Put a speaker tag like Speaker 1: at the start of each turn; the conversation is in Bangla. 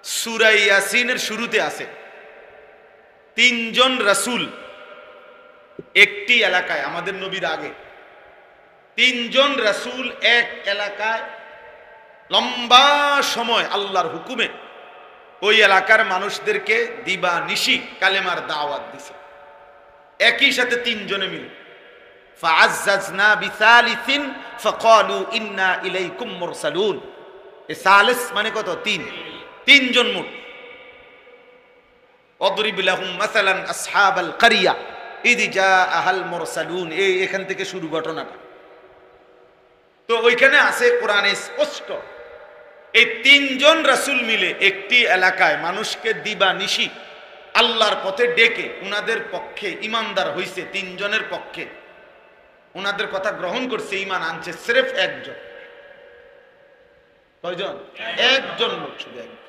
Speaker 1: সূরা ইয়াসিনের শুরুতে আছে তিনজন রাসূল একটি এলাকায়, আমাদের নবীর আগে তিনজন রাসূল এক এলাকায় লম্বা সময় আল্লাহর হুকুমে ওই এলাকার মানুষদেরকে দিবা নিশি কালেমার দাওয়াত দিছে, একই সাথে তিনজনে মিলে। ফাআজ্জাজনা বিসালিসিন ফাকালু ইন্না ইলাইকুম মুরসালুন। এই সালিস মানে কত? তিনজন মোট। অদরিব লাহুম মাসালান আসহাবাল কারিয়া ইয জাআহাল মুরসালুন। এখান থেকে শুরু ঘটনাটা। তো ওইখানে আছে কোরআনে স্পষ্ট এই তিনজন রাসূল মিলে একটি এলাকায় মানুষকে দিবা নিশি আল্লাহর পথে ডেকে উনাদের পক্ষে ইমানদার হইছে, তিনজনের পক্ষে উনাদের কথা গ্রহণ করছে, ঈমান আনছে সির্ফ একজন। কয়জন? একজন লোক, শুধু একজন।